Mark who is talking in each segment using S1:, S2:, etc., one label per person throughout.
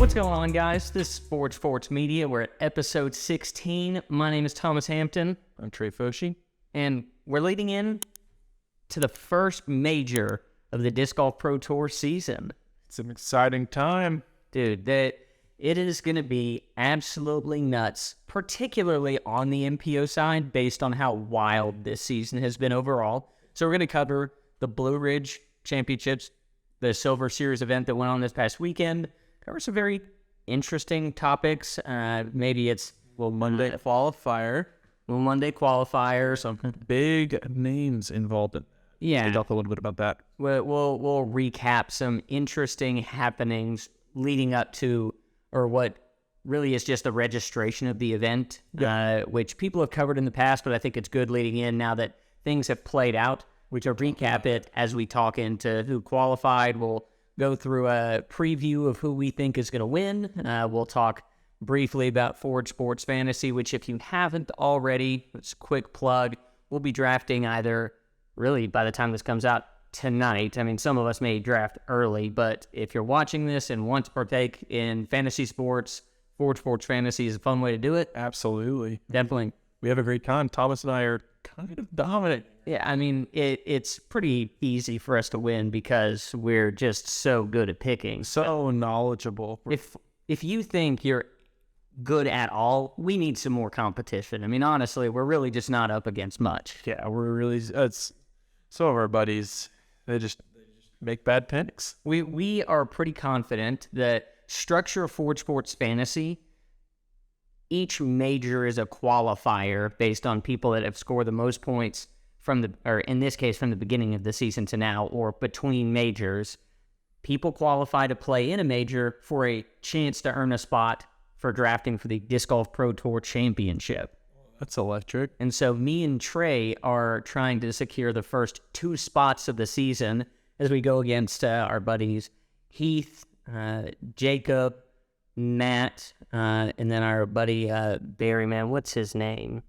S1: What's going on, guys? This is Sports Media. We're at episode 16. My name is Thomas Hampton.
S2: I'm Trey Foshi.
S1: And we're leading in to the first major of the Disc Golf Pro Tour season.
S2: It's an exciting time.
S1: Dude, it is going to be absolutely nuts, particularly on the MPO side, based on how wild this season has been overall. So we're going to cover the Blue Ridge Championships, the Silver Series event that went on this past weekend. Cover some very interesting topics. Maybe it's
S2: Monday qualifier.
S1: Monday qualifier.
S2: Some big names involved in that.
S1: Yeah.
S2: Talk a little bit about that.
S1: We'll recap some interesting happenings leading up to, or what really is just the registration of the event, which people have covered in the past, but I think it's good leading in now that things have played out. We can recap it as we talk into who qualified. We'll go through a preview of who we think is going to win. We'll talk briefly about Forge Sports Fantasy, which if you haven't already, it's a quick plug. We'll be drafting either, really, by the time this comes out, tonight. I mean, some of us may draft early, but if you're watching this and want to partake in fantasy sports, Forge Sports Fantasy is a fun way to do it.
S2: Absolutely.
S1: Definitely.
S2: We have a great time. Thomas and I are kind of dominant.
S1: Yeah, I mean, it's pretty easy for us to win because we're just so good at picking.
S2: So knowledgeable.
S1: If you think you're good at all, we need some more competition. I mean, honestly, we're really just not up against much.
S2: Yeah, we're really, it's some of our buddies, they just make bad picks.
S1: We are pretty confident that structure of Forge Sports Fantasy, each major is a qualifier based on people that have scored the most points or in this case, from the beginning of the season to now, or between majors. People qualify to play in a major for a chance to earn a spot for drafting for the Disc Golf Pro Tour Championship.
S2: That's electric.
S1: And so me and Trey are trying to secure the first 2 spots of the season as we go against our buddies Heath, Jacob, Matt, and then our buddy Barry, man, what's his name?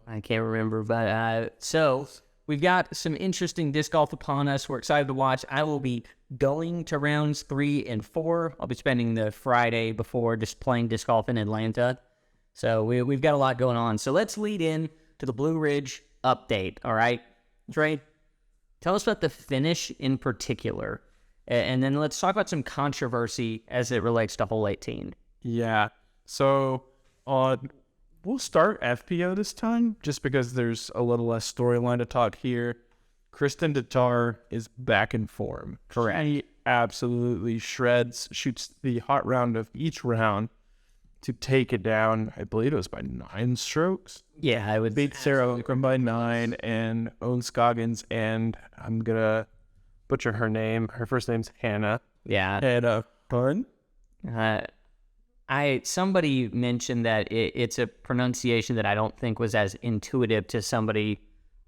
S1: I can't remember, but so we've got some interesting disc golf upon us. We're excited to watch. I will be going to rounds 3 and 4. I'll be spending the Friday before just playing disc golf in Atlanta. So we've got a lot going on. So let's lead in to the Blue Ridge update, all right? Trey, tell us about the finish in particular, and then let's talk about some controversy as it relates to Hole 18.
S2: Yeah. So we'll start FPO this time just because there's a little less storyline to talk here. Kristen Tatar is back in form.
S1: Correct.
S2: She absolutely shreds, shoots the hot round of each round to take it down. I believe it was by 9 strokes.
S1: Yeah, I would
S2: beat Sarah Okram by 9 and own Scoggins, and I'm going to butcher her name. Her first name's Hannah.
S1: Yeah.
S2: Hannah Fun.
S1: Somebody mentioned that it's a pronunciation that I don't think was as intuitive to somebody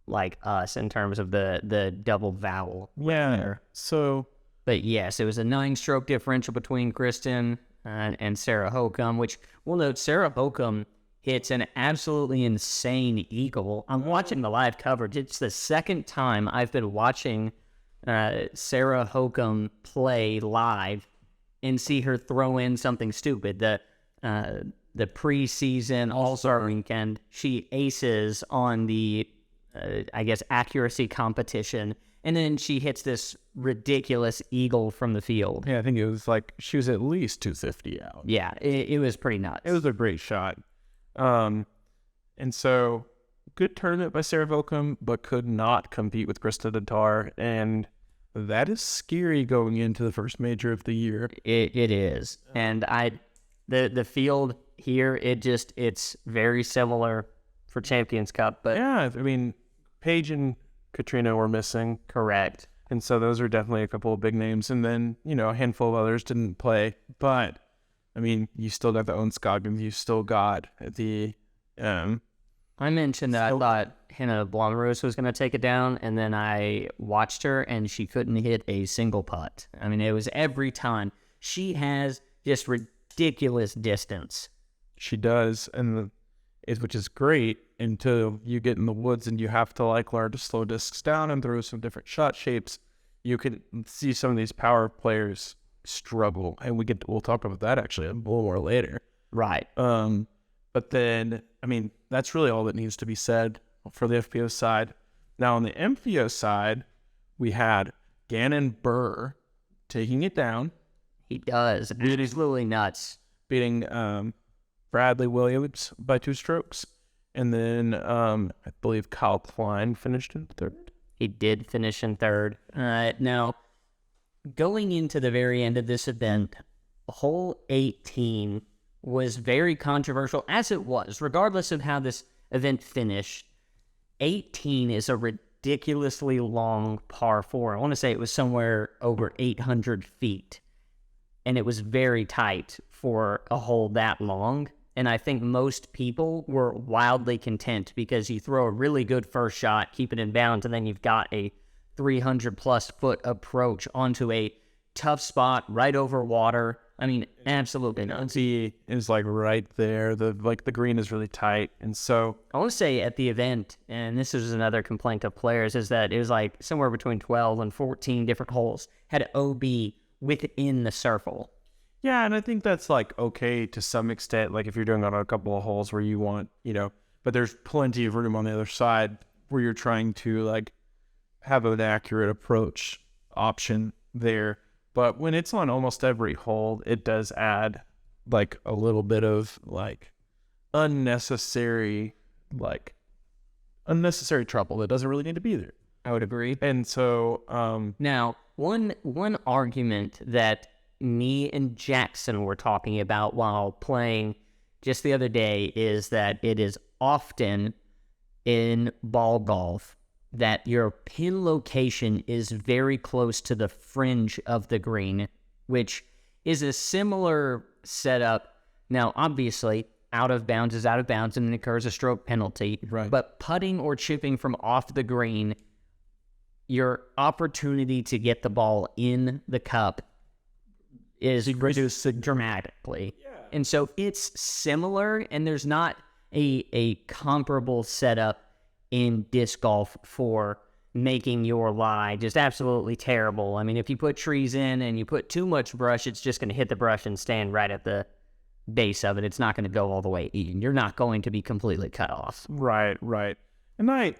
S1: like us in terms of the double vowel.
S2: Yeah.
S1: There.
S2: So,
S1: but yes, it was a 9-stroke differential between Kristen and Sarah Hokum, which we'll note Sarah Hokum hits an absolutely insane eagle. I'm watching the live coverage. It's the second time I've been watching Sarah Hokum play live and see her throw in something stupid. The preseason All-Star weekend, she aces on the, accuracy competition, and then she hits this ridiculous eagle from the field.
S2: yeah, I think it was like she was at least 250 out.
S1: Yeah, it was pretty nuts.
S2: It was a great shot. And so, good tournament by Sarah Hokum, but could not compete with Krista Tatar, and that is scary going into the first major of the year.
S1: It is. And the field here, it's very similar for Champions Cup. But
S2: yeah, I mean, Paige and Katrina were missing.
S1: Correct.
S2: And so those are definitely a couple of big names. And then, a handful of others didn't play. But, I mean, you still got the own Scoggins. You still got the
S1: I mentioned that I thought Hannah Blomrose was going to take it down, and then I watched her, and she couldn't hit a single putt. I mean, it was every time. She has just ridiculous distance.
S2: She does, which is great until you get in the woods and you have to learn to slow discs down and throw some different shot shapes. You can see some of these power players struggle, and we'll talk about that actually a little more later.
S1: Right.
S2: But then, I mean, that's really all that needs to be said for the FPO side. Now, on the MPO side, we had Gannon Burr taking it down.
S1: He does. Absolutely nuts.
S2: Beating Bradley Williams by 2 strokes. And then I believe Kyle Klein finished in 3rd.
S1: He did finish in 3rd. Now, going into the very end of this event, hole 18 was very controversial, as it was, regardless of how this event finished. 18 is a ridiculously long par 4. I want to say it was somewhere over 800 feet. And it was very tight for a hole that long. And I think most people were wildly content because you throw a really good first shot, keep it in bounds, and then you've got a 300-plus foot approach onto a tough spot right over water. I mean, absolutely nuts.
S2: He is like right there. The green is really tight. And so
S1: I want to say at the event, and this is another complaint of players, is that it was like somewhere between 12 and 14 different holes had OB within the circle.
S2: Yeah, and I think that's like okay to some extent, like if you're doing on a couple of holes where you want, but there's plenty of room on the other side where you're trying to like have an accurate approach option there. But when it's on almost every hole, it does add like a little bit of like unnecessary trouble that doesn't really need to be there.
S1: I would agree.
S2: And so
S1: now one argument that me and Jackson were talking about while playing just the other day is that it is often in ball golf that your pin location is very close to the fringe of the green, which is a similar setup. Now, obviously, out of bounds is out of bounds and it occurs a stroke penalty.
S2: Right.
S1: But putting or chipping from off the green, your opportunity to get the ball in the cup is reduced dramatically. Yeah. And so it's similar, and there's not a comparable setup in disc golf for making your lie just absolutely terrible. I mean, if you put trees in and you put too much brush, it's just going to hit the brush and stand right at the base of it. It's not going to go all the way in. You're not going to be completely cut off.
S2: Right. And I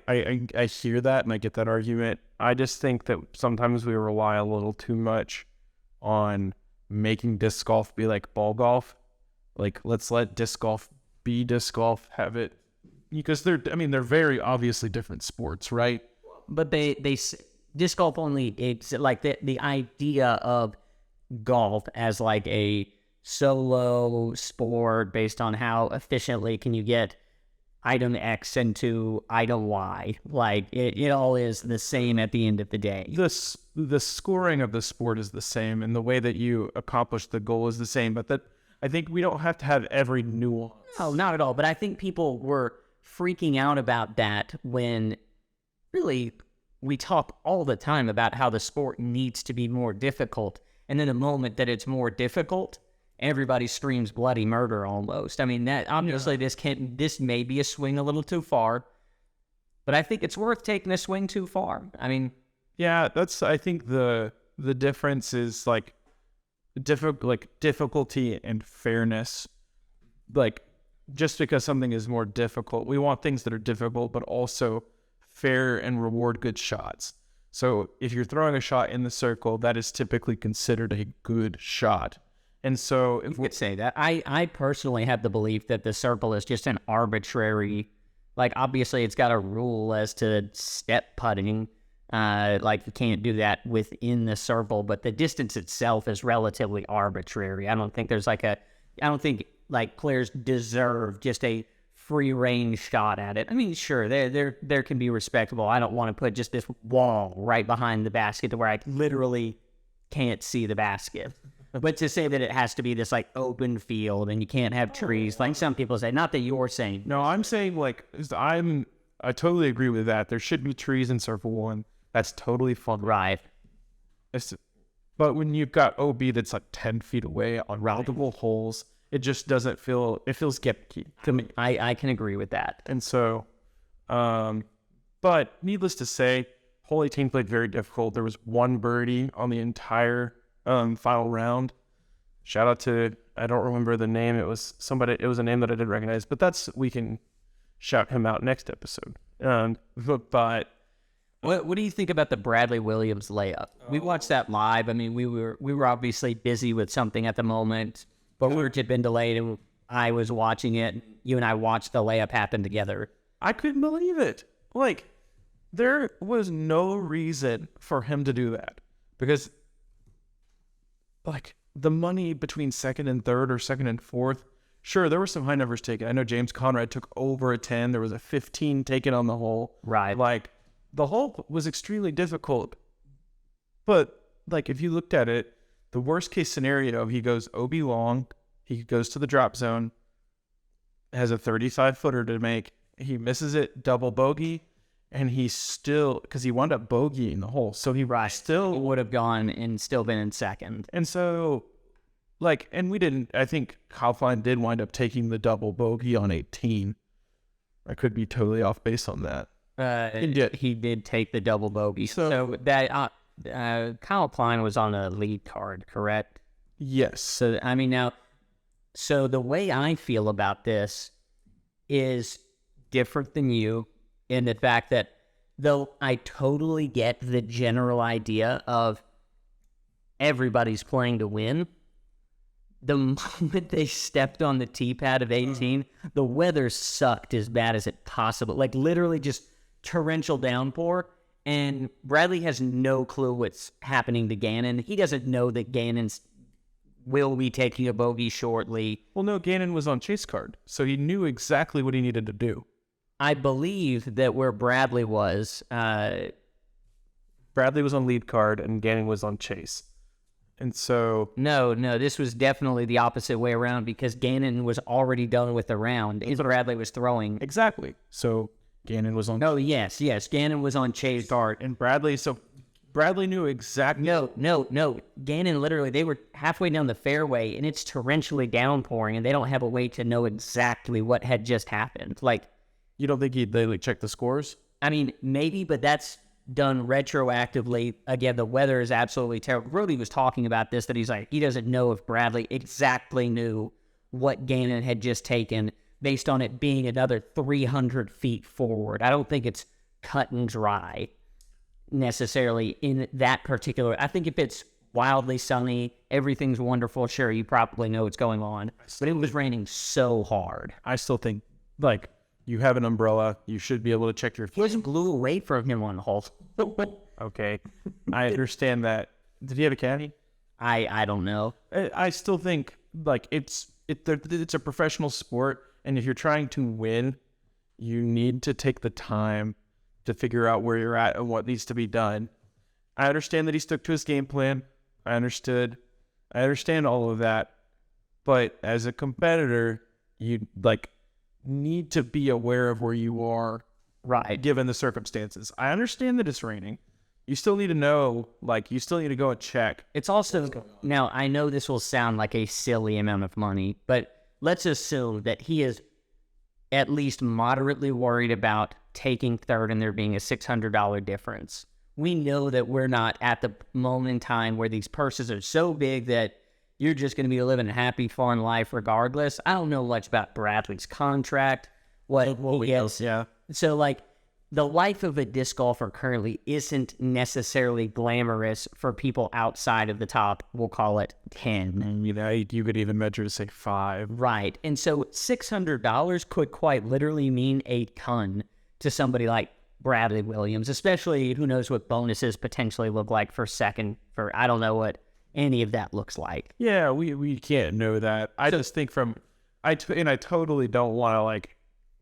S2: hear that, and I get that argument. I just think that sometimes we rely a little too much on making disc golf be like ball golf. Like, let's let disc golf be disc golf, have it, because they're very obviously different sports, right?
S1: But they disc golf only, it's like the idea of golf as like a solo sport based on how efficiently can you get item X into item Y. Like, it all is the same at the end of the day.
S2: The scoring of the sport is the same, and the way that you accomplish the goal is the same, but that I think we don't have to have every nuance.
S1: No, not at all. But I think people were freaking out about that when really we talk all the time about how the sport needs to be more difficult. And then the moment that it's more difficult, everybody screams bloody murder almost. I mean, that obviously this may be a swing a little too far, but I think it's worth taking a swing too far. I mean,
S2: yeah, I think the difference is like difficulty and fairness. Like, just because something is more difficult, we want things that are difficult but also fair and reward good shots. So if you're throwing a shot in the circle, that is typically considered a good shot. And so if
S1: we could say that, I personally have the belief that the circle is just an arbitrary, like, obviously it's got a rule as to step putting, like you can't do that within the circle, but the distance itself is relatively arbitrary. I don't think players deserve just a free range shot at it. I mean, sure, there can be respectable. I don't want to put just this wall right behind the basket to where I literally can't see the basket. But to say that it has to be this like open field and you can't have trees, like some people say, not that you're saying.
S2: No, I'm saying like I totally agree with that. There should be trees in Circle 1. That's totally fun.
S1: Right.
S2: But when you've got OB that's like 10 feet away on multiple holes, it just doesn't feel, it feels gimmicky to me.
S1: I can agree with that.
S2: And so, but needless to say, hole 18 played very difficult. There was one birdie on the entire final round. Shout out to, I don't remember the name. It was a name that I didn't recognize, but we can shout him out next episode. But
S1: what do you think about the Bradley Williams layup? We watched that live. I mean, we were obviously busy with something at the moment, but we had been delayed, and I was watching it. You and I watched the layup happen together.
S2: I couldn't believe it. Like, there was no reason for him to do that, because, like, the money between second and third or second and fourth, sure, there were some high numbers taken. I know James Conrad took over a 10. There was a 15 taken on the hole.
S1: Right.
S2: Like, the hole was extremely difficult. But, like, if you looked at it, the worst case scenario, he goes OB long, he goes to the drop zone, has a 35-footer to make, he misses it, double bogey, and he still, because he wound up bogeying the hole, so he still
S1: would have gone and still been in second.
S2: And so, like, and we didn't, I think Kaufline did wind up taking the double bogey on 18. I could be totally off base on that.
S1: He did take the double bogey. So that Kyle Klein was on a lead card, correct?
S2: Yes.
S1: So, I mean, now, so the way I feel about this is different than you, in the fact that, though I totally get the general idea of everybody's playing to win, the moment they stepped on the tee pad of 18, the weather sucked as bad as it possible. Like, literally just torrential downpour, and Bradley has no clue what's happening to Gannon. He doesn't know that Gannon's will be taking a bogey shortly.
S2: Well, no, Gannon was on chase card, so he knew exactly what he needed to do.
S1: I believe that where Bradley was
S2: on lead card and Gannon was on chase. And so...
S1: No, this was definitely the opposite way around, because Gannon was already done with the round and Bradley was throwing.
S2: Exactly. So Gannon was on...
S1: No, yes. Gannon was on chase card.
S2: And Bradley knew exactly...
S1: No. Gannon, literally, they were halfway down the fairway and it's torrentially downpouring and they don't have a way to know exactly what had just happened. Like...
S2: You don't think they check the scores?
S1: I mean, maybe, but that's done retroactively. Again, the weather is absolutely terrible. Brody was talking about this, that he's like, he doesn't know if Bradley exactly knew what Gannon had just taken based on it being another 300 feet forward. I don't think it's cut and dry necessarily in that particular. I think if it's wildly sunny, everything's wonderful, sure, you probably know what's going on. But it was raining so hard.
S2: I still think, like... You have an umbrella. You should be able to check your...
S1: He wasn't blew away from him on the hole.
S2: Okay. I understand that. Did he have a caddy?
S1: I don't know.
S2: I still think, like, it's a professional sport, and if you're trying to win, you need to take the time to figure out where you're at and what needs to be done. I understand that he stuck to his game plan. I understand all of that. But as a competitor, you, like... need to be aware of where you are,
S1: right?
S2: Given the circumstances. I understand that it's raining. You still need to know, like, you still need to go and check.
S1: It's also, now, I know this will sound like a silly amount of money, but let's assume that he is at least moderately worried about taking third and there being a $600 difference. We know that we're not at the moment in time where these purses are so big that you're just going to be living a happy, fun life regardless. I don't know much about Bradley's contract. What he has.
S2: Yeah.
S1: So, like, the life of a disc golfer currently isn't necessarily glamorous for people outside of the top, we'll call it 10.
S2: And, you could even measure to say 5.
S1: Right. And so $600 could quite literally mean a ton to somebody like Bradley Williams, especially who knows what bonuses potentially look like for second, for I don't know what any of that looks like.
S2: Yeah, we can't know that. I just think I totally don't want to, like,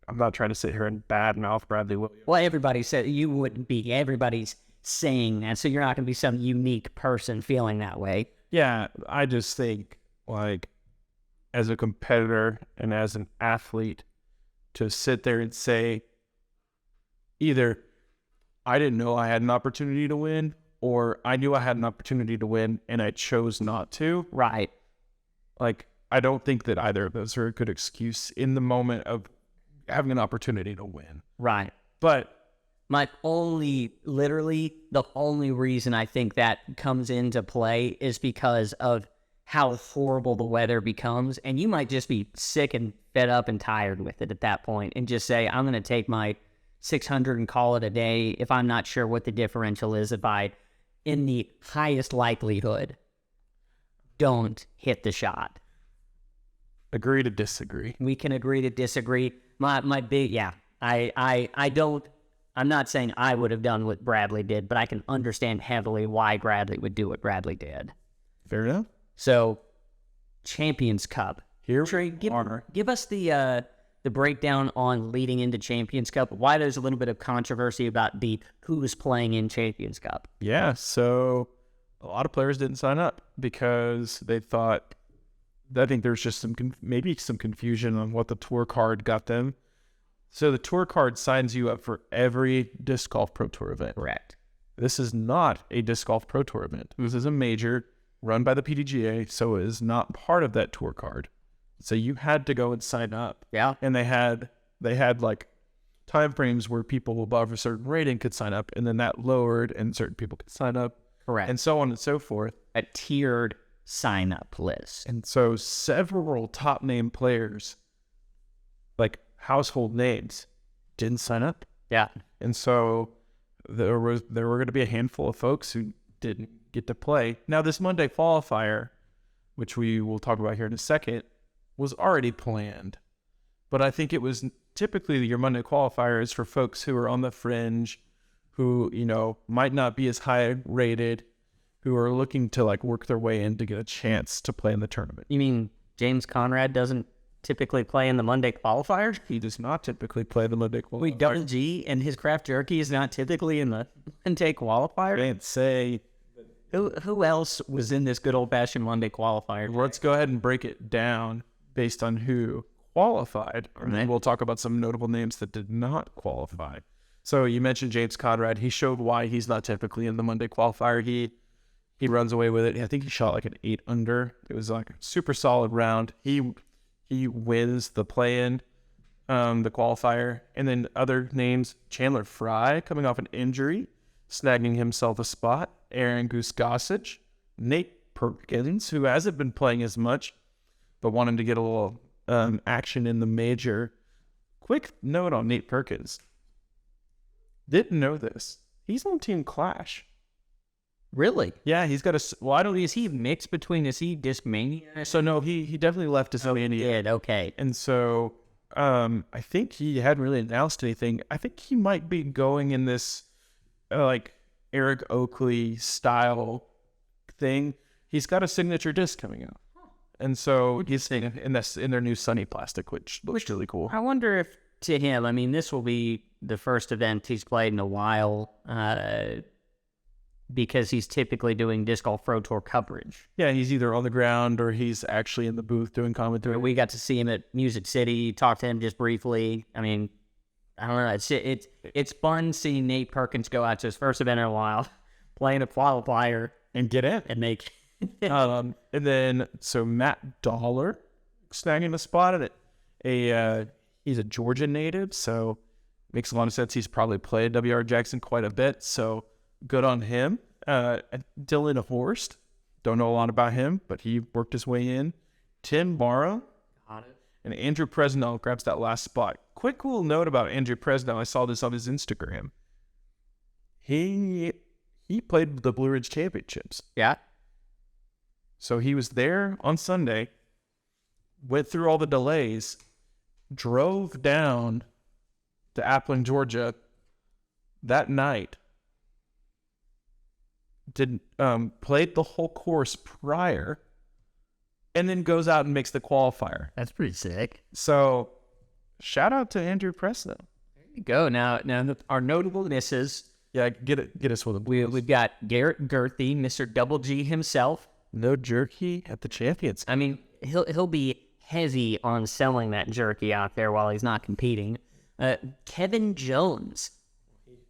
S2: I'm not trying to sit here and badmouth Bradley Williams.
S1: Well, everybody said you wouldn't be. Everybody's saying that, so you're not going to be some unique person feeling that way.
S2: Yeah, I just think, like, as a competitor and as an athlete, to sit there and say, either I didn't know I had an opportunity to win, or I knew I had an opportunity to win and I chose not to.
S1: Right.
S2: Like, I don't think that either of those are a good excuse in the moment of having an opportunity to win.
S1: Right.
S2: But
S1: Literally, the only reason I think that comes into play is because of how horrible the weather becomes. And you might just be sick and fed up and tired with it at that point and just say, I'm going to take my 600 and call it a day if I'm not sure what the differential is, if I, in the highest likelihood, don't hit the shot.
S2: Agree to disagree.
S1: We can agree to disagree. I'm not saying I would have done what Bradley did, but I can understand heavily why Bradley would do what Bradley did.
S2: Fair enough.
S1: So, Champions Cup.
S2: Here,
S1: Trey, give us the breakdown on leading into Champions Cup. Why there's a little bit of controversy about who's playing in Champions Cup.
S2: Yeah, so a lot of players didn't sign up because they thought. I think there's just maybe some confusion on what the tour card got them. So the tour card signs you up for every Disc Golf Pro Tour event.
S1: Correct.
S2: This is not a Disc Golf Pro Tour event. This is a major run by the PDGA, so it is not part of that tour card. So you had to go and sign up.
S1: Yeah.
S2: And they had like time frames where people above a certain rating could sign up, and then that lowered and certain people could sign up.
S1: Correct.
S2: And so on and so forth.
S1: A tiered sign-up list.
S2: And so several top name players, like household names, didn't sign up.
S1: Yeah.
S2: And so there were going to be a handful of folks who didn't get to play. Now, this Monday qualifier, which we will talk about here in a second, was already planned. But I think it was typically your Monday qualifier is for folks who are on the fringe, who, might not be as high rated, who are looking to like work their way in to get a chance to play in the tournament.
S1: You mean James Conrad doesn't typically play in the Monday qualifier?
S2: He does not typically play the Monday qualifier.
S1: Wait, Double G and his craft jerky is not typically in the Monday qualifier?
S2: I can't say.
S1: Who else was in this good old-fashioned Monday qualifier?
S2: Let's go ahead and break it down based on who qualified. And then we'll talk about some notable names that did not qualify. So you mentioned James Conrad. He showed why he's not typically in the Monday qualifier. He runs away with it. I think he shot like an 8 under. It was like a super solid round. He wins the play-in, the qualifier. And then other names, Chandler Fry coming off an injury, snagging himself a spot. Aaron Goose-Gossage, Nate Perkins, who hasn't been playing as much, but wanted to get a little action in the major. Quick note on Nate Perkins. Didn't know this. He's on Team Clash.
S1: Really?
S2: Yeah, he's got a. Well, I don't.
S1: Is he mixed between? Is he Discmania?
S2: So no, he definitely left Discmania.
S1: He did. Okay.
S2: And so, I think he hadn't really announced anything. I think he might be going in this, like Eric Oakley style thing. He's got a signature disc coming out, and so he's in their new Sunny plastic, which looks really cool.
S1: I wonder if to him, I mean, this will be the first event he's played in a while. Because he's typically doing Disc Golf Pro Tour coverage.
S2: Yeah, he's either on the ground or he's actually in the booth doing commentary.
S1: We got to see him at Music City, talk to him just briefly. I mean, I don't know. It's fun seeing Nate Perkins go out to his first event in a while, playing a qualifier
S2: and get in
S1: and make.
S2: And then so Matt Dollar snagging the spot at it. He's a Georgia native, so makes a lot of sense. He's probably played W.R. Jackson quite a bit, so. Good on him. Dylan Horst. Don't know a lot about him, but he worked his way in. Tim Morrow.
S1: Got it.
S2: And Andrew Presnell grabs that last spot. Quick cool note about Andrew Presnell. I saw this on his Instagram. He played the Blue Ridge Championships.
S1: Yeah.
S2: So he was there on Sunday, went through all the delays, drove down to Appling, Georgia that night, played the whole course prior, and then goes out and makes the qualifier.
S1: That's pretty sick.
S2: So, shout out to Andrew Presnell.
S1: There you go. Now our notable misses.
S2: Yeah, get us with them.
S1: We've got Garrett Gerthy, Mr. Double G himself.
S2: No jerky at the Champions.
S1: I mean, he'll be heavy on selling that jerky out there while he's not competing. Kevin Jones.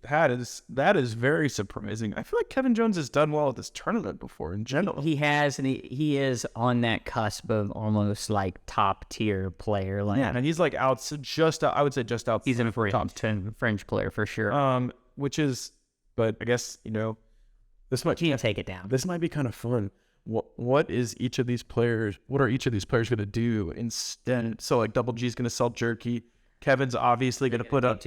S2: That is very surprising. I feel like Kevin Jones has done well at this tournament before in general.
S1: He has, and he is on that cusp of almost like top tier player. Like,
S2: yeah, and he's like I would say just out.
S1: He's a top 10 French player for sure.
S2: but I guess, this might
S1: Can't take it down.
S2: This might be kind of fun. What are each of these players going to do instead? So like Double G's going to sell jerky. Kevin's obviously going to put on a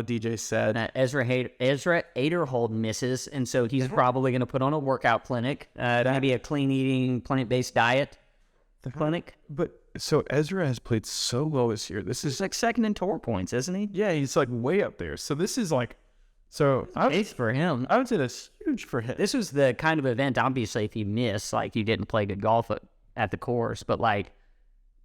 S2: DJ set.
S1: Ezra Aderhold misses, and so he's probably going to put on a workout clinic. Maybe a clean eating, plant-based diet clinic.
S2: But so Ezra has played so low this year. This is
S1: like second in tour points, isn't he?
S2: Yeah, he's like way up there. So this is like,
S1: it's for him.
S2: I would say that's huge for him.
S1: This was the kind of event, obviously, if you miss, like you didn't play good golf at the course, but like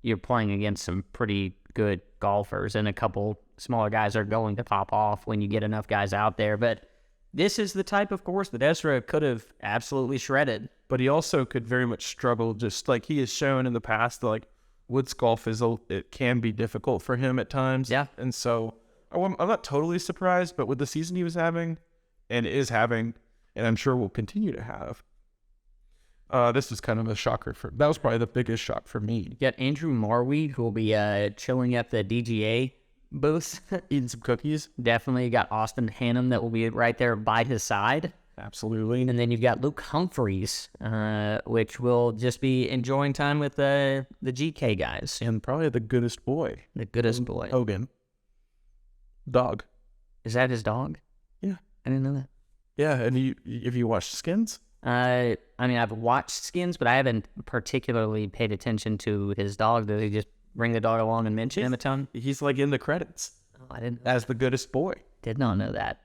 S1: you're playing against some pretty good golfers, and a couple smaller guys are going to pop off when you get enough guys out there. But this is the type of course that Ezra could have absolutely shredded.
S2: But he also could very much struggle, just like he has shown in the past, that like woods golf it can be difficult for him at times.
S1: Yeah.
S2: And so I'm not totally surprised, but with the season he was having and is having, and I'm sure will continue to have, this was kind of a shocker that was probably the biggest shock for me.
S1: You got Andrew Marweed, who will be chilling at the DGA booth.
S2: Eating some cookies.
S1: Definitely. You got Austin Hannum that will be right there by his side.
S2: Absolutely.
S1: And then you've got Luke Humphreys, which will just be enjoying time with the GK guys.
S2: And probably the goodest boy.
S1: The goodest boy.
S2: Hogan. Dog.
S1: Is that his dog?
S2: Yeah.
S1: I didn't know that.
S2: Yeah, and if you watched Skins?
S1: I mean, I've watched Skins, but I haven't particularly paid attention to his dog. Did he just bring the dog along and mention him a ton?
S2: He's like in the credits.
S1: Oh, I didn't.
S2: As the goodest boy.
S1: Did not know that.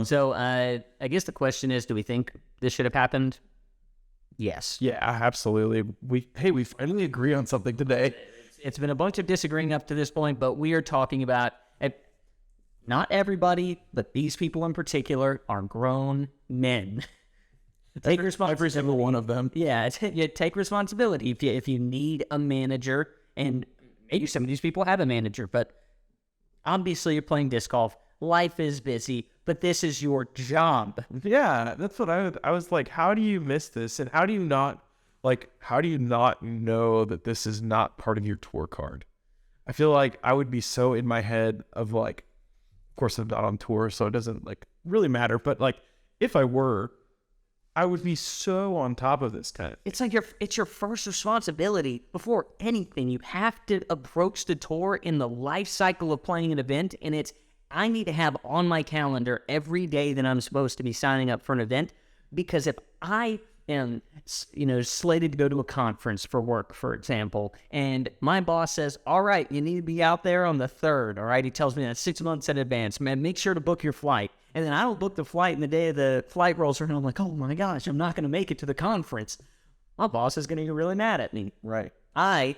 S1: So I guess the question is, do we think this should have happened? Yes.
S2: Yeah, absolutely. We finally agree on something today.
S1: It's been a bunch of disagreeing up to this point, but we are talking about not everybody, but these people in particular are grown men. Take responsibility.
S2: Every single one of them.
S1: Yeah, take responsibility. If you need a manager, and maybe some of these people have a manager, but obviously you're playing disc golf. Life is busy, but this is your job.
S2: Yeah, that's what I was like, how do you miss this? And how do you not know that this is not part of your tour card? I feel like I would be so in my head of like, of course I'm not on tour, so it doesn't like really matter. But like, if I were, I would be so on top of this kind of thing.
S1: It's like it's your first responsibility before anything. You have to approach the tour in the life cycle of playing an event, and I need to have on my calendar every day that I'm supposed to be signing up for an event, because if I am, slated to go to a conference for work, for example, and my boss says, all right, you need to be out there on the 3rd, all right? He tells me that 6 months in advance, man, make sure to book your flight. And then I don't book the flight, and the day of the flight rolls around, I'm like, oh my gosh, I'm not going to make it to the conference. My boss is going to get really mad at me.
S2: Right.
S1: I,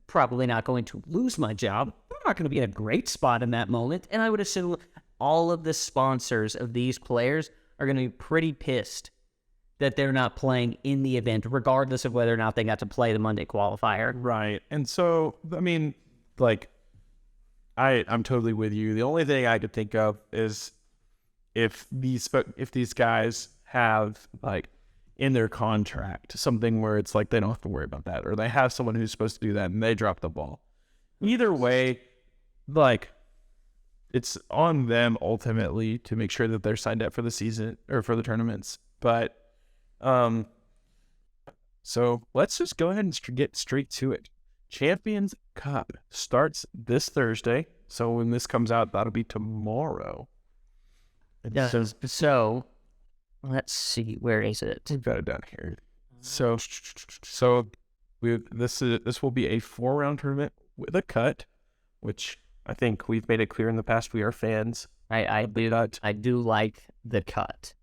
S1: probably not going to lose my job. I'm not going to be in a great spot in that moment. And I would assume all of the sponsors of these players are going to be pretty pissed that they're not playing in the event, regardless of whether or not they got to play the Monday qualifier.
S2: Right. And so, I mean, like, I'm totally with you. The only thing I could think of is if these guys have like in their contract something where it's like they don't have to worry about that, or they have someone who's supposed to do that and they drop the ball. Either way, like, it's on them ultimately to make sure that they're signed up for the season or for the tournaments. But so let's just go ahead and get straight to it. Champions Cup starts this Thursday. So when this comes out, that'll be tomorrow.
S1: Yeah. So let's see, where is it?
S2: We've got it down here. So this will be a 4-round tournament with a cut, which I think we've made it clear in the past we are fans.
S1: I do like the cut.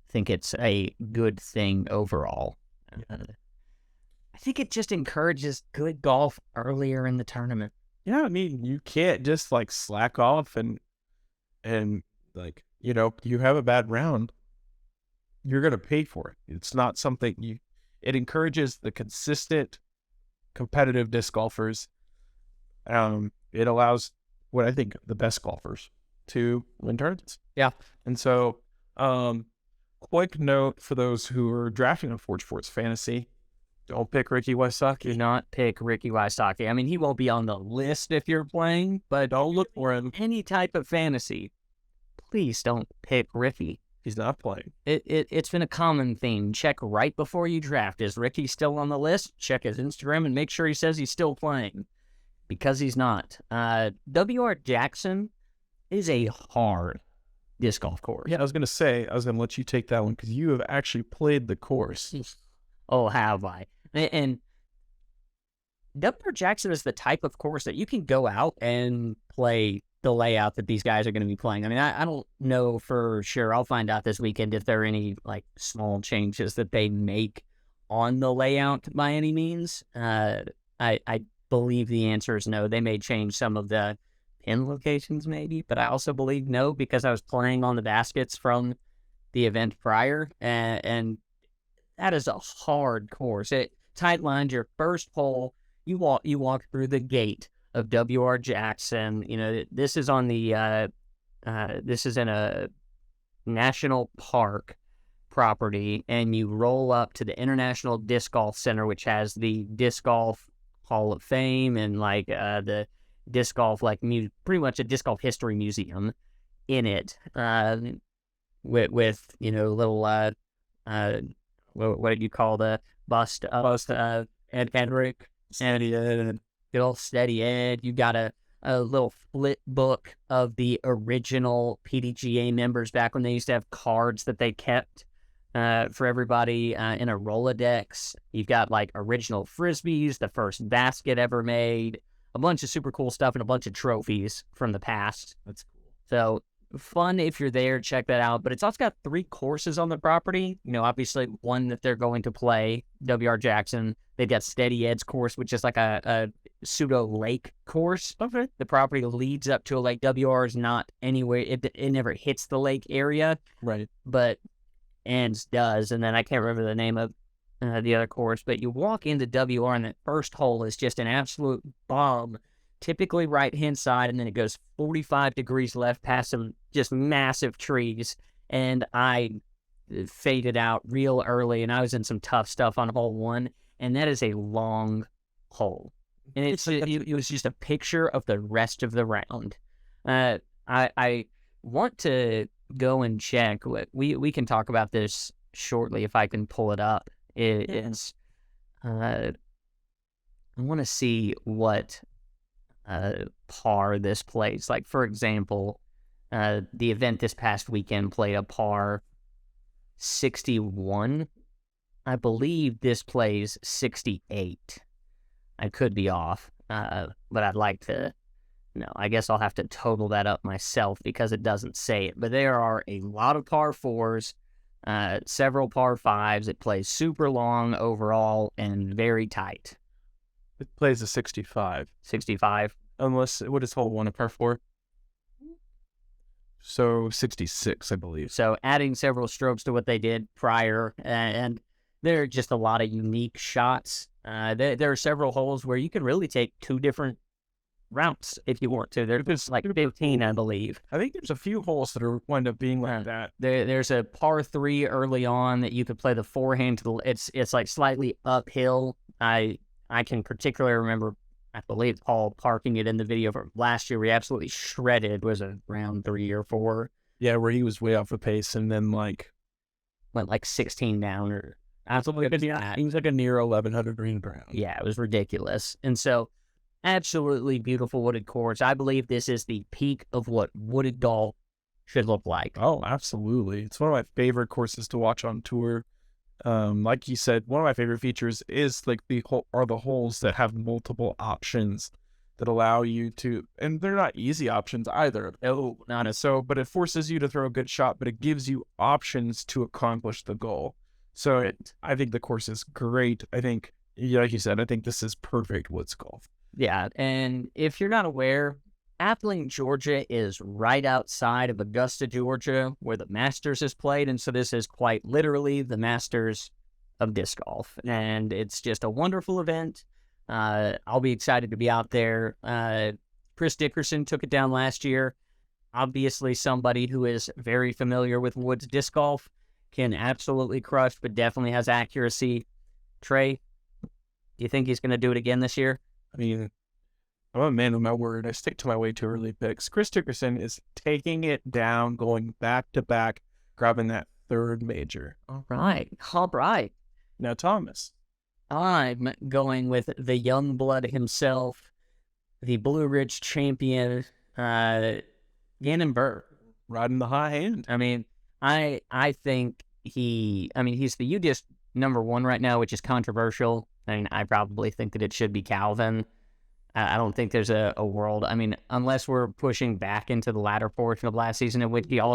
S1: I think it's a good thing overall. I think it just encourages good golf earlier in the tournament.
S2: Yeah, I mean, you can't just like slack off and like, you have a bad round, you're going to pay for it. It's not something it encourages the consistent competitive disc golfers. It allows what I think the best golfers to win tournaments.
S1: Yeah.
S2: And so, quick note for those who are drafting on Forge Sports Fantasy, don't pick Ricky Wysocki.
S1: Do not pick Ricky Wysocki. I mean, he won't be on the list if you're playing, but don't look for him. Any type of fantasy, please don't pick Ricky.
S2: He's not playing.
S1: It's been a common theme. Check right before you draft. Is Ricky still on the list? Check his Instagram and make sure he says he's still playing. Because he's not. W.R. Jackson is a hard disc golf course.
S2: Yeah, I was going to let you take that one because you have actually played the course.
S1: Oh, have I? And W.R. Jackson is the type of course that you can go out and play the layout that these guys are going to be playing. I mean, I don't know for sure. I'll find out this weekend if there are any like small changes that they make on the layout by any means. I believe the answer is no. They may change some of the pin locations maybe, but I also believe no because I was playing on the baskets from the event prior, and that is a hard course. Tight lines, your first hole, you walk through the gate of W.R. Jackson. You know, this is on the this is in a national park property, and you roll up to the International Disc Golf Center, which has the Disc Golf Hall of Fame and like the disc golf, like pretty much a disc golf history museum in it, with you know little what did you call the bust of Ed Kendrick, Steady Ed, good old Steady Ed. You got a little flip book of the original PDGA members back when they used to have cards that they kept for everybody in a Rolodex. You've got like original Frisbees, the first basket ever made, a bunch of super cool stuff, and a bunch of trophies from the past.
S2: That's cool.
S1: So fun if you're there, check that out. But it's also got 3 courses on the property. You know, obviously one that they're going to play, W.R. Jackson. They've got Steady Ed's course, which is like a pseudo lake course.
S2: Okay.
S1: The property leads up to a lake. W.R. is not anywhere. It never hits the lake area.
S2: Right.
S1: But Ands does. And then I can't remember the name of the other course. But you walk into W.R. and that first hole is just an absolute bomb. Typically right-hand side, and then it goes 45 degrees left past some just massive trees. And I faded out real early, and I was in some tough stuff on hole 1. And that is a long hole. And it was just a picture of the rest of the round. I want to go and check. We can talk about this shortly if I can pull it up. It's I want to see what par this plays. Like, for example, the event this past weekend played a par 61. I believe this plays 68. I could be off, but I'd like to. No, I guess I'll have to total that up myself because it doesn't say it. But there are a lot of par 4s, several par 5s. It plays super long overall and very tight.
S2: It plays a 65.
S1: 65.
S2: Unless, what is hole 1, a par 4? So 66, I believe.
S1: So adding several strokes to what they did prior, and there are just a lot of unique shots. There are several holes where you can really take 2 different routes if you want to. There's like 15, I believe.
S2: I think there's a few holes that are wind up being like that.
S1: There's a par 3 early on that you could play the forehand to the. It's like slightly uphill. I can particularly remember, I believe Paul parking it in the video from last year. We absolutely shredded. Was it round 3 or 4?
S2: Yeah, where he was way off the pace and then like
S1: went like 16 down or absolutely.
S2: He was like a near 1,100 green per round.
S1: Yeah, it was ridiculous. And so, absolutely beautiful wooded course. I believe this is the peak of what wooded golf should look like.
S2: Oh, absolutely. It's one of my favorite courses to watch on tour. Like you said, one of my favorite features is like the holes that have multiple options that allow you to, and they're not easy options either.
S1: No, not
S2: so, but it forces you to throw a good shot, but it gives you options to accomplish the goal. So I think the course is great. I think, like you said, I think this is perfect woods golf.
S1: Yeah, and if you're not aware, Abilene, Georgia is right outside of Augusta, Georgia, where the Masters is played, and so this is quite literally the Masters of disc golf, and it's just a wonderful event. I'll be excited to be out there. Chris Dickerson took it down last year. Obviously, somebody who is very familiar with woods disc golf, can absolutely crush, but definitely has accuracy. Trey, do you think he's going to do it again this year?
S2: I mean, I'm a man of my word. I stick to my way too early picks. Chris Dickerson is taking it down, going back to back, grabbing that third major.
S1: All right. All right.
S2: Now, Thomas.
S1: I'm going with the young blood himself, the Blue Ridge champion, Gannon Burr.
S2: Riding the high hand.
S1: I mean, I think he's the UDIS number one right now, which is controversial. I mean, I probably think that it should be Calvin. I don't think there's a world. I mean, unless we're pushing back into the latter portion of last season, in which you are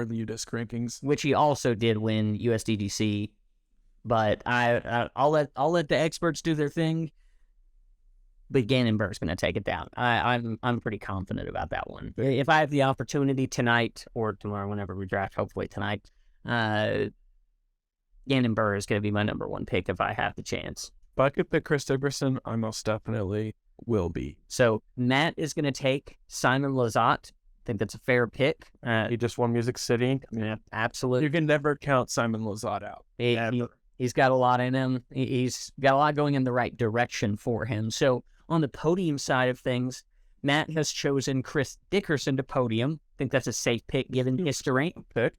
S1: in the UDisc rankings, which he also did win USDGC. But I'll let the experts do their thing. But Gannon Burr's going to take it down. I'm pretty confident about that one. If I have the opportunity tonight or tomorrow, whenever we draft, hopefully tonight, Gannon Burr is going to be my number one pick if I have the chance.
S2: If I could pick Chris Dickerson, I most definitely will be.
S1: So Matt is going to take Simon Lizotte. I think that's a fair pick.
S2: He just won Music City.
S1: Yeah, absolutely.
S2: You can never count Simon Lizotte out.
S1: He's got a lot in him. He's got a lot going in the right direction for him. So on the podium side of things, Matt has chosen Chris Dickerson to podium. I think that's a safe pick given history.
S2: Pick.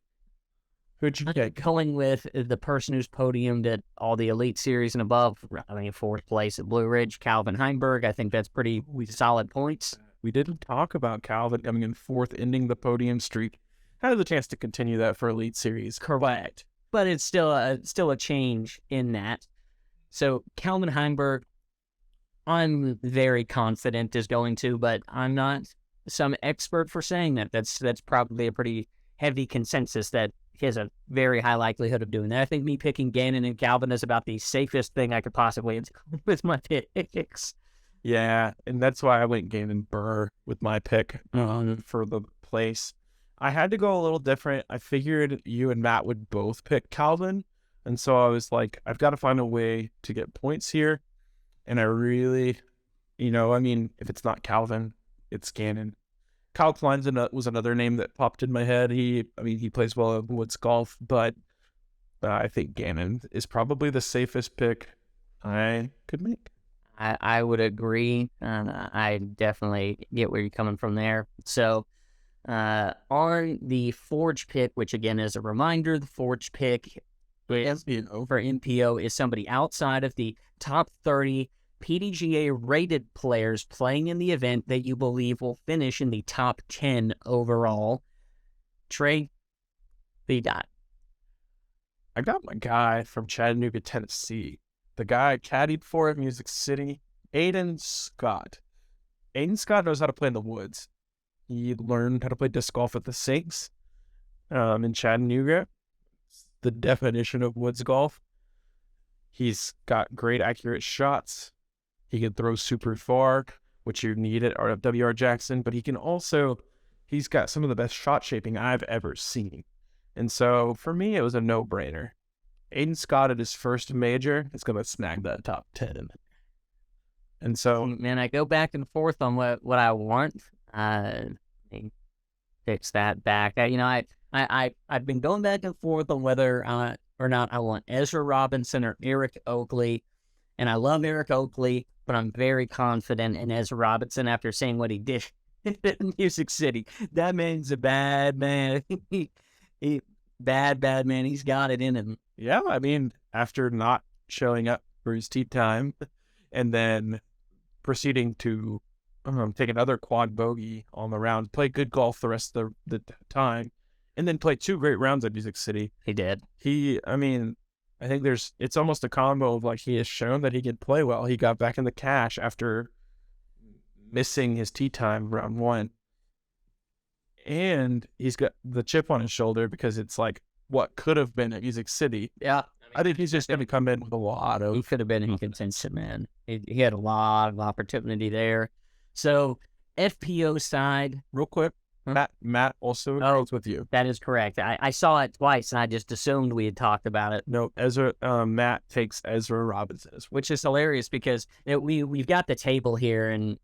S2: Who'd you take?
S1: Going with the person who's podiumed at all the Elite Series and above. I mean, fourth place at Blue Ridge, Calvin Heinberg. I think that's pretty solid points.
S2: We didn't talk about Calvin coming in fourth, ending the podium streak. Had the chance to continue that for Elite Series.
S1: Correct. But it's still a change in that. So Calvin Heinberg, I'm very confident is going to, but I'm not some expert for saying that. That's probably a pretty heavy consensus that he has a very high likelihood of doing that. I think me picking Gannon and Calvin is about the safest thing I could possibly do with my picks.
S2: Yeah, and that's why I went Gannon Burr with my pick for the place. I had to go a little different. I figured you and Matt would both pick Calvin, and so I was like, I've got to find a way to get points here. And I really, if it's not Calvin, it's Gannon. Kyle Klein was another name that popped in my head. He plays well at Woods Golf, but I think Gannon is probably the safest pick I could make.
S1: I would agree. I definitely get where you're coming from there. So on the Forge pick, which again is a reminder, the Forge pick for MPO is somebody outside of the top 30 PDGA rated players playing in the event that you believe will finish in the top 10 overall. Trey, who you got?
S2: I got my guy from Chattanooga, Tennessee. The guy I caddied for at Music City, Aiden Scott. Aiden Scott knows how to play in the woods. He learned how to play disc golf at the Sinks in Chattanooga. It's the definition of woods golf. He's got great accurate shots. He can throw super far, which you need at WR Jackson, but he's got some of the best shot shaping I've ever seen. And so for me, it was a no-brainer. Aiden Scott at his first major is going to snag that top 10. And so,
S1: man, I go back and forth on what I want. Fix that back. I've been going back and forth on whether or not I want Ezra Robinson or Eric Oakley. And I love Eric Oakley, but I'm very confident in Ezra Robinson after seeing what he did in Music City. That man's a bad man. Bad man. He's got it in him.
S2: Yeah, after not showing up for his tee time and then proceeding to take another quad bogey on the round, play good golf the rest of the time, and then play 2 great rounds at Music City.
S1: He did.
S2: I think it's almost a combo of he has shown that he can play well. He got back in the cash after missing his tee time round 1. And he's got the chip on his shoulder because it's what could have been at Music City.
S1: Yeah.
S2: I think he's just going to come in with a lot of...
S1: He could have been in contention, man. He had a lot of opportunity there. So, FPO side...
S2: Real quick, Matt also agrees with you.
S1: That is correct. I saw it twice, and I just assumed we had talked about it.
S2: No, Matt takes Ezra Robinson,
S1: which is hilarious because we've got the table here, and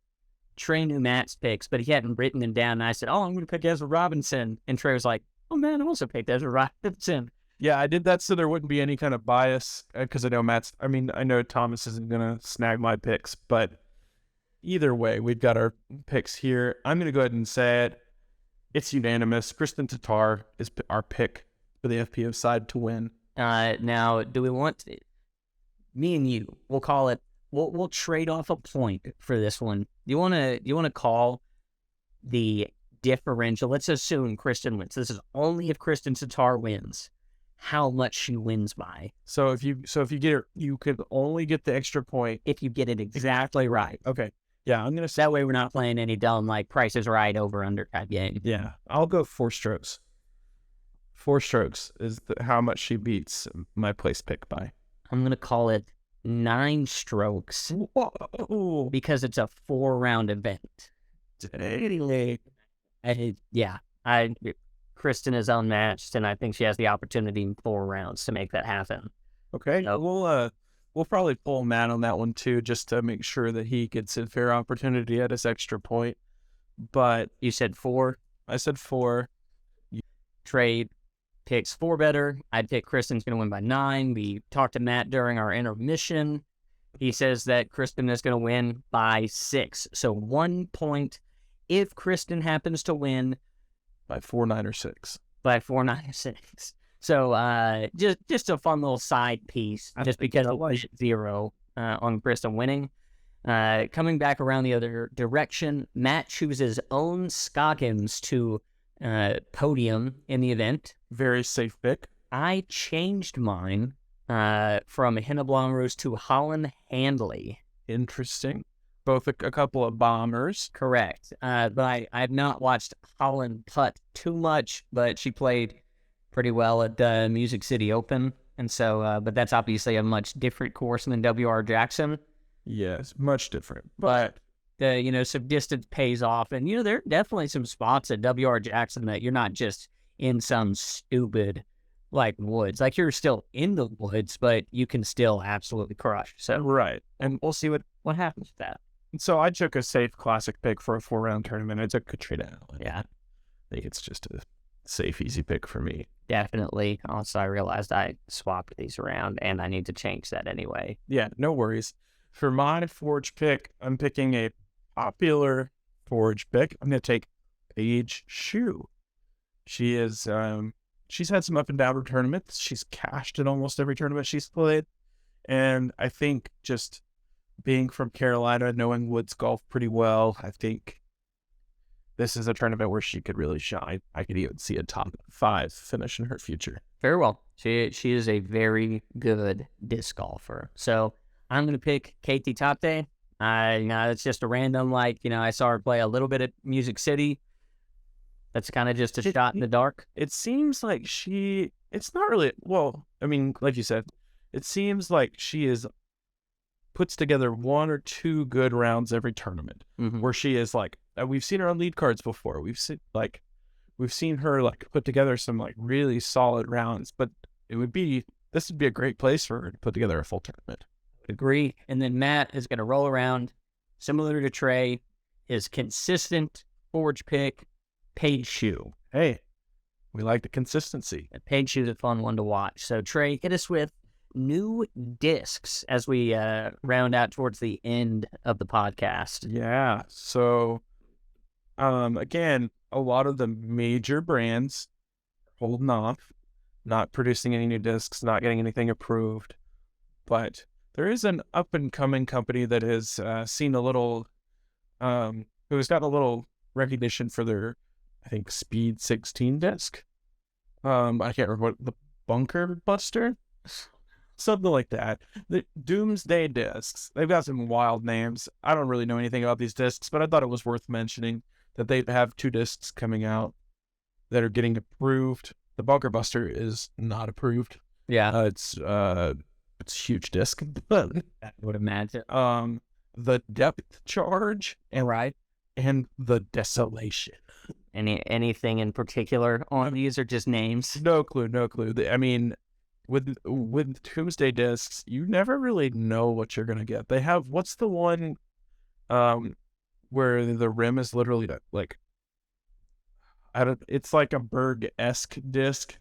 S1: Trey knew Matt's picks, but he hadn't written them down. And I said, I'm going to pick Ezra Robinson. And Trey was like, oh, man, I also picked Ezra Robinson.
S2: Yeah, I did that so there wouldn't be any kind of bias because I know I know Thomas isn't going to snag my picks, but either way, we've got our picks here. I'm going to go ahead and say it. It's unanimous. Kristen Tatar is our pick for the FPO side to win.
S1: Now, do we want me and you? We'll call it. We'll trade off a point for this one. Do you want to call the differential? Let's assume Kristen wins. This is only if Kristen Tatar wins. How much she wins by?
S2: So if you get it, you could only get the extra point
S1: if you get it exactly right.
S2: Okay. Yeah, I'm gonna.
S1: That way, we're not playing any dumb like Price is Right over under type game.
S2: Yeah, I'll go 4 strokes. 4 strokes is how much she beats my place pick by.
S1: I'm gonna call it 9 strokes.
S2: Whoa.
S1: Because it's a 4-round event. Kristen is unmatched, and I think she has the opportunity in 4 rounds to make that happen.
S2: Okay, so, we'll probably pull Matt on that one too, just to make sure that he gets a fair opportunity at his extra point. But
S1: you said 4.
S2: I said 4.
S1: Trey picks 4 better. I'd pick Kristen's going to win by 9. We talked to Matt during our intermission. He says that Kristen is going to win by 6. So 1 point if Kristen happens to win
S2: by 4, 9, or 6.
S1: By 4, 9, or 6. So just a fun little side piece, just because it was 0 on Kristen winning. Coming back around the other direction, Matt chooses Owen Scoggins to podium in the event.
S2: Very safe pick.
S1: I changed mine from Henna Blomroos to Holland Handley.
S2: Interesting. Both a couple of bombers.
S1: Correct. But I have not watched Holland putt too much, but she played pretty well at the Music City Open. And so, but that's obviously a much different course than WR Jackson.
S2: Yes, much different.
S1: But, some distance pays off. And, there are definitely some spots at WR Jackson that you're not just in some stupid, woods. You're still in the woods, but you can still absolutely crush. So,
S2: right.
S1: And we'll see what happens with that.
S2: So I took a safe classic pick for a 4-round tournament. I took Katrina Allen.
S1: Yeah.
S2: I think it's just a safe, easy pick for me.
S1: Definitely. Also, I realized I swapped these around, and I need to change that anyway.
S2: Yeah, no worries. For my Forge pick, I'm picking a popular Forge pick. I'm going to take Paige Shue. She is, she's had some up and down tournaments. She's cashed in almost every tournament she's played. And I think just being from Carolina, knowing woods golf pretty well, I think this is a tournament where she could really shine. I could even see a top 5 finish in her future.
S1: Very well. She is a very good disc golfer. So I'm going to pick Katie Tate. It's just a random, I saw her play a little bit at Music City. That's kind of just a shot in the dark.
S2: It seems like it's not really, like you said, it seems like she puts together 1 or 2 good rounds every tournament, where she is we've seen her on lead cards before. We've seen her put together some really solid rounds, but this would be a great place for her to put together a full tournament.
S1: Agree. And then Matt is going to roll around, similar to Trey, his consistent Forge pick, Paige Shue.
S2: Hey, we like the consistency.
S1: And Paige Shue's a fun one to watch. So Trey, hit us with new discs as we round out towards the end of the podcast.
S2: Yeah. So, again, a lot of the major brands holding off, not producing any new discs, not getting anything approved. But there is an up-and-coming company that has seen a little, who's got a little recognition for their, I think, Speed 16 disc. I can't remember what, the Bunker Buster? Something like that. The Doomsday discs. They've got some wild names. I don't really know anything about these discs, but I thought it was worth mentioning that they have 2 discs coming out that are getting approved. The Bunker Buster is not approved.
S1: Yeah.
S2: It's a huge disc. But
S1: I would imagine.
S2: The Depth Charge and the Desolation.
S1: Anything in particular on these or just names?
S2: No clue. I mean, with Doomsday discs, you never really know what you're gonna get. They have, what's the one where the rim is literally it's like a Berg-esque disc.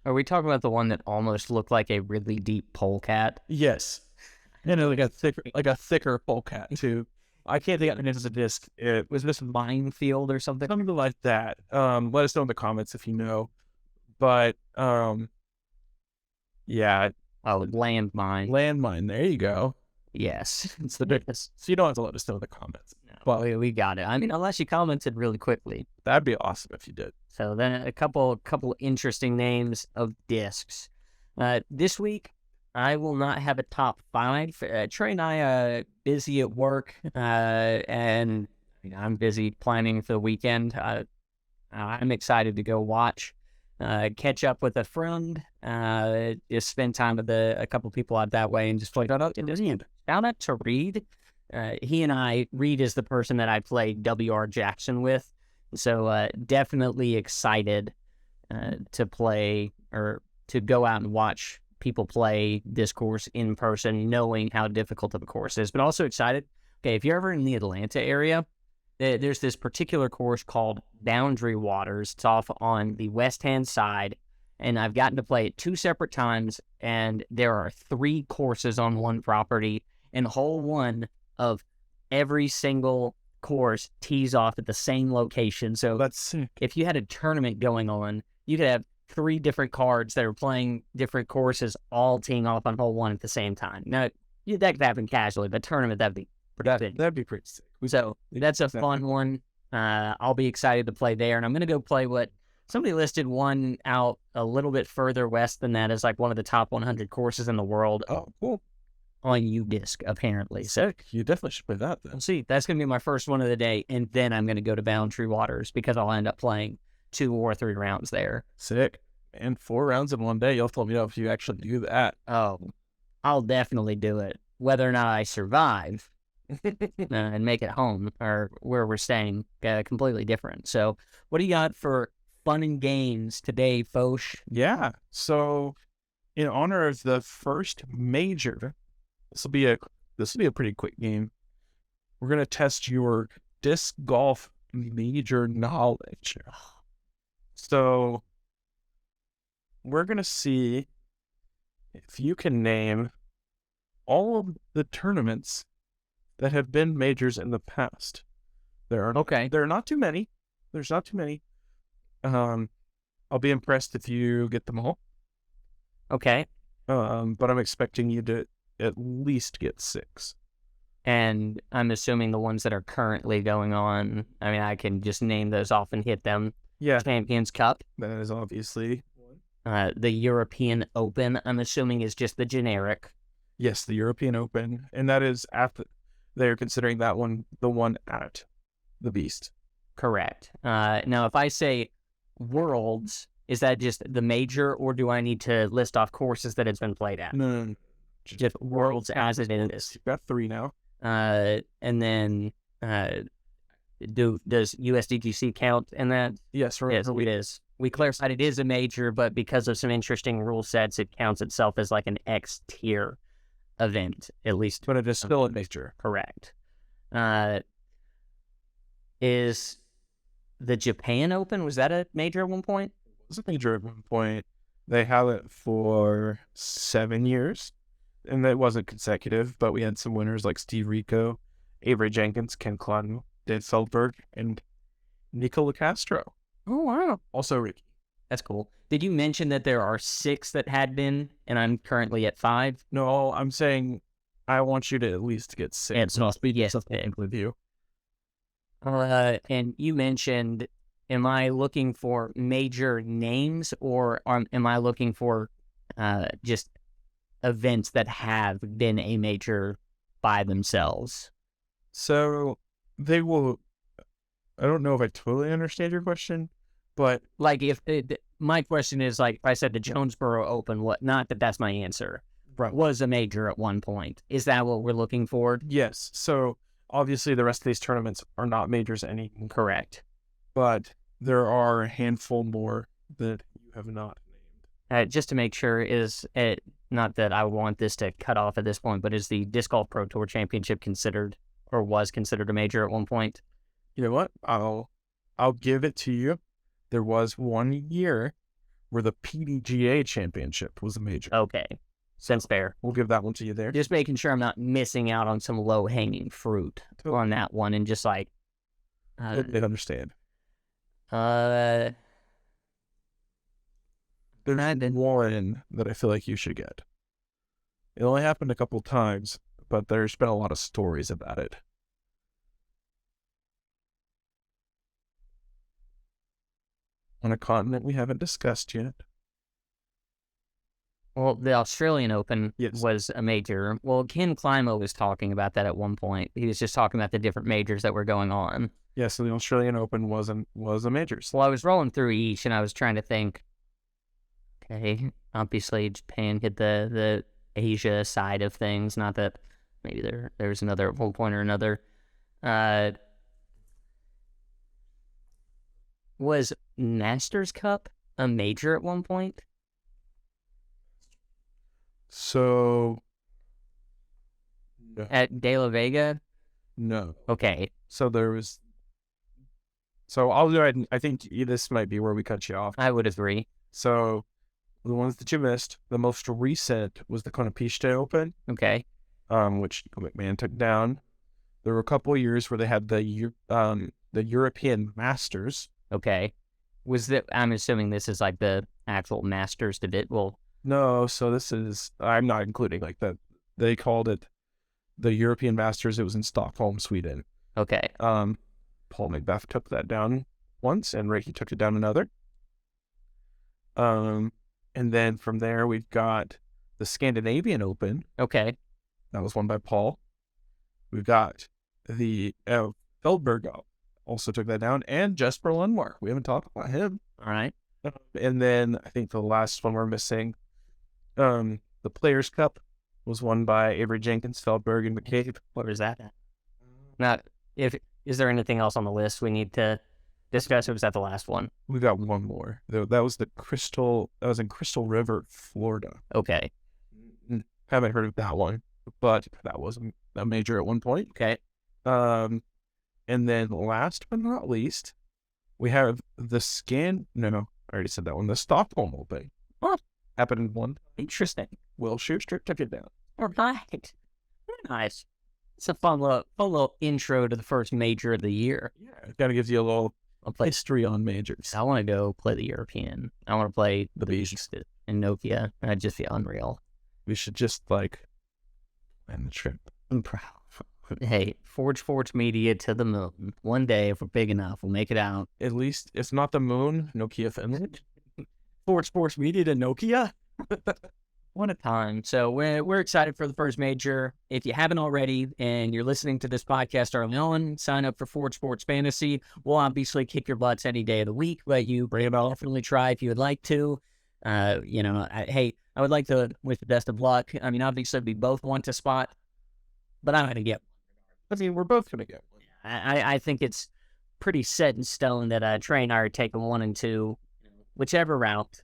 S1: Are we talking about the one that almost looked like a really deep polecat?
S2: Yes. And like a thicker polecat too. I can't think of it as a disc. It
S1: Was this Minefield or something?
S2: something like that. Let us know in the comments if you know. But yeah,
S1: Oh, landmine.
S2: landmine. There you go.
S1: Yes.
S2: It's the difference. So you don't have to let us know in the comments.
S1: Well, we got it. I mean, unless you commented really quickly.
S2: That'd be awesome if you did.
S1: So then a couple interesting names of discs. This week, I will not have a top 5. Trey and I are busy at work, and I'm busy planning for the weekend. I'm excited to go watch, catch up with a friend, just spend time with a couple people out that way, and just play. Shout out to Reed. Reed is the person that I played W.R. Jackson with. So definitely excited to play or to go out and watch people play this course in person, knowing how difficult of a course it is. But also excited. Okay, if you're ever in the Atlanta area, there's this particular course called Boundary Waters. It's off on the west-hand side, and I've gotten to play it 2 separate times, and there are 3 courses on one property, and hole 1 of every single course tees off at the same location. So
S2: That's sick.
S1: if you had a tournament going on, you could have 3 different cards that are playing different courses all teeing off on hole 1 at the same time. Now, that could happen casually, but tournament, that'd be pretty big.
S2: That'd be pretty sick.
S1: So that's a fun one. I'll be excited to play there. And I'm going to go play what somebody listed one out a little bit further west than that as like one of the top 100 courses in the world.
S2: Oh, cool.
S1: On UDisc, apparently. So
S2: You definitely should play that then.
S1: we'll see. That's going to be my first one of the day. And then I'm going to go to Boundary Waters because I'll end up playing 2 or 3 rounds there.
S2: Sick. And 4 rounds in one day. You'll tell me if you actually do that.
S1: Oh, I'll definitely do it. Whether or not I survive and make it home or where we're staying, completely different. So what do you got for fun and games today, Foch?
S2: Yeah. So in honor of the first major, this will be a pretty quick game. We're gonna test your disc golf major knowledge. So we're gonna see if you can name all of the tournaments that have been majors in the past. There are not too many. There's not too many. I'll be impressed if you get them all.
S1: Okay.
S2: But I'm expecting you to at least get 6.
S1: And I'm assuming the ones that are currently going on, I mean, I can just name those off and hit them.
S2: Yeah,
S1: Champions Cup.
S2: that is obviously
S1: The European Open, I'm assuming, is just the generic.
S2: yes, the European Open, and that is they're considering that one the one at the Beast.
S1: Correct. Now, if I say Worlds, is that just the major, or do I need to list off courses that it's been played at?
S2: No.
S1: Just Worlds as it is.
S2: You've got 3 now.
S1: And then does USDGC count in that?
S2: Yes, right.
S1: Yes, it is. We clarified it is a major, but because of some interesting rule sets, it counts itself as like an X tier event, at least.
S2: But it is still a major.
S1: Correct. Is the Japan Open, was that a major at one point?
S2: It was a major at one point. They had it for 7 years, and it wasn't consecutive, but we had some winners like Steve Rico, Avery Jenkins, Ken Klun, Dave Feldberg, and Nicola Castro.
S1: Oh, wow.
S2: Also Ricky.
S1: That's cool. Did you mention that there are 6 that had been, and I'm currently at 5?
S2: No, I'm saying I want you to at least get 6.
S1: And so, yes,
S2: with you.
S1: And you mentioned, am I looking for major names, or am I looking for just events that have been a major by themselves?
S2: So they will. I don't know if I totally understand your question, but
S1: Like, if my question is, like, if I said the Jonesboro Open, not that that's my answer,
S2: right.
S1: was a major at one point. Is that what we're looking for?
S2: Yes. So obviously the rest of these tournaments are not majors anymore.
S1: Correct.
S2: But there are a handful more that you have not named.
S1: Just to make sure, is it, not that I want this to cut off at this point, but is the Disc Golf Pro Tour Championship considered, or was considered, a major at one point?
S2: You know what? I'll give it to you. There was 1 year where the PDGA Championship was a major.
S1: Okay. Since fair.
S2: We'll give that one to you there.
S1: Just making sure I'm not missing out on some low-hanging fruit on that one, and just like...
S2: They understand.
S1: There's
S2: one that I feel like you should get. It only happened a couple times, but there's been a lot of stories about it. On a continent we haven't discussed yet.
S1: Well, the Australian Open
S2: Yes.
S1: was a major. Well, Ken Climo was talking about that at one point. He was just talking about the different majors that were going on.
S2: Yeah, so the Australian Open was a major.
S1: Well, I was rolling through each, and I was trying to think, okay, obviously Japan hit the Asia side of things. Not that maybe there's another at one point or another. Was Masters Cup a major at one point?
S2: So, no.
S1: At De La Vega?
S2: No.
S1: Okay.
S2: So there was... So I'll go ahead and... I think this might be where we cut you off.
S1: I would agree.
S2: So the ones that you missed, the most recent was the Konopiste Open,
S1: Okay.
S2: which McMahon took down. There were a couple of years where they had the European Masters.
S1: Okay. I'm assuming this is like the actual Masters did it. Well,
S2: No, so this is... I'm not including like that. They called it the European Masters. It was in Stockholm, Sweden.
S1: okay.
S2: Paul Macbeth took that down once, and Reiki took it down another. And then from there, we've got the Scandinavian Open.
S1: Okay.
S2: That was won by Paul. We've got the Feldberg also took that down, and Jesper Lundmark. We haven't talked about him.
S1: All right.
S2: And then I think the last one we're missing, the Players' Cup was won by Avery Jenkins, Feldberg, and McCabe.
S1: What was that? Is there anything else on the list we need to discuss, or was that the last one?
S2: We got one more. That was that was in Crystal River, Florida.
S1: Okay.
S2: Haven't heard of that one, but that was a major at one point.
S1: Okay.
S2: And then last but not least, we have the I already said that one. The Stockholm Open.
S1: Oh.
S2: Happened in one.
S1: Interesting.
S2: Will Schuster took it down.
S1: All right. Very nice. It's a fun little intro to the first major of the year.
S2: Yeah, it kind of gives you a little
S1: I'll play.
S2: history on majors.
S1: I want to go play the European. I want to play the Beast in Nokia. That'd just be unreal.
S2: We should just plan the trip.
S1: I'm proud. Hey, Forge Sports Media to the moon. One day, if we're big enough, we'll make it out.
S2: At least it's not the moon, Nokia Finland.
S1: Forge Sports Media to Nokia? What a time. So we're excited for the first major. If you haven't already and you're listening to this podcast early on, sign up for Forge Sports Fantasy. We'll obviously kick your butts any day of the week, but you definitely try if you would like to. I would like to wish the best of luck. I mean, obviously we both want to spot, but I'm going to get one.
S2: I mean, we're both going to get one.
S1: I think it's pretty set in stone that Trey and I are taking 1 and 2, whichever route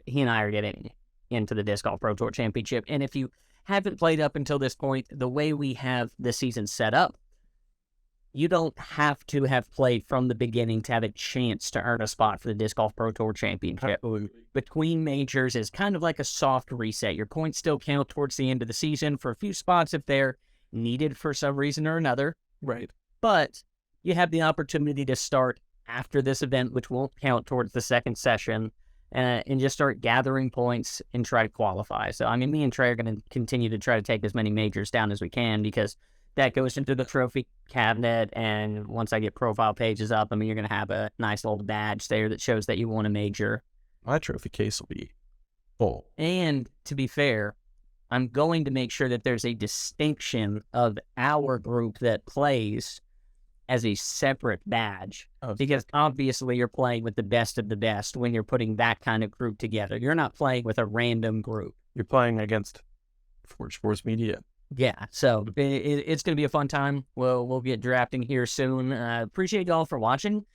S1: he and I are getting into the Disc Golf Pro Tour Championship. And if you haven't played up until this point, the way we have the season set up, you don't have to have played from the beginning to have a chance to earn a spot for the Disc Golf Pro Tour Championship.
S2: Absolutely.
S1: Between majors is kind of like a soft reset. Your points still count towards the end of the season for a few spots if they're needed for some reason or another.
S2: Right.
S1: But you have the opportunity to start after this event, which won't count towards the second session, and just start gathering points and try to qualify. So, I mean, me and Trey are going to continue to try to take as many majors down as we can, because that goes into the trophy cabinet, and once I get profile pages up, I mean, you're going to have a nice little badge there that shows that you won a major.
S2: My trophy case will be full.
S1: And to be fair, I'm going to make sure that there's a distinction of our group that plays as a separate badge, because obviously you're playing with the best of the best when you're putting that kind of group together. You're not playing with a random group.
S2: You're playing against Forge Sports Media.
S1: Yeah, so it's going to be a fun time. We'll get drafting here soon. Appreciate y'all for watching.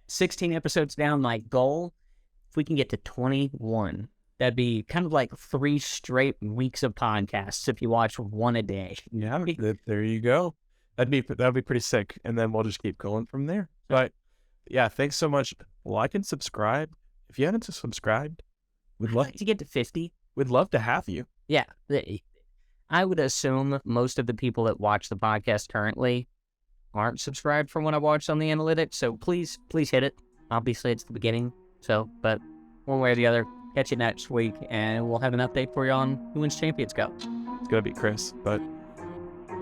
S1: 16 episodes down, my goal, if we can get to 21, that'd be kind of like 3 straight weeks of podcasts if you watch one a day.
S2: Yeah, there you go. That'd be pretty sick, and then we'll just keep going from there. But yeah, thanks so much. Like and subscribe. If you haven't subscribed, we'd
S1: I'd
S2: like
S1: like to get to 50.
S2: we'd love to have you.
S1: Yeah. I would assume most of the people that watch the podcast currently aren't subscribed from what I watched on the analytics. So please hit it. Obviously, it's the beginning. So, but one way or the other, catch you next week, and we'll have an update for you on who wins Champions Cup.
S2: It's going to be Chris, but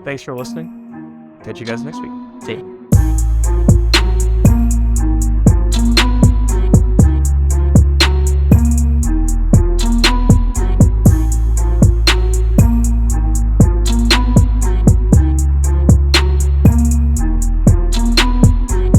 S2: thanks for listening. Catch you guys next week.
S1: See you.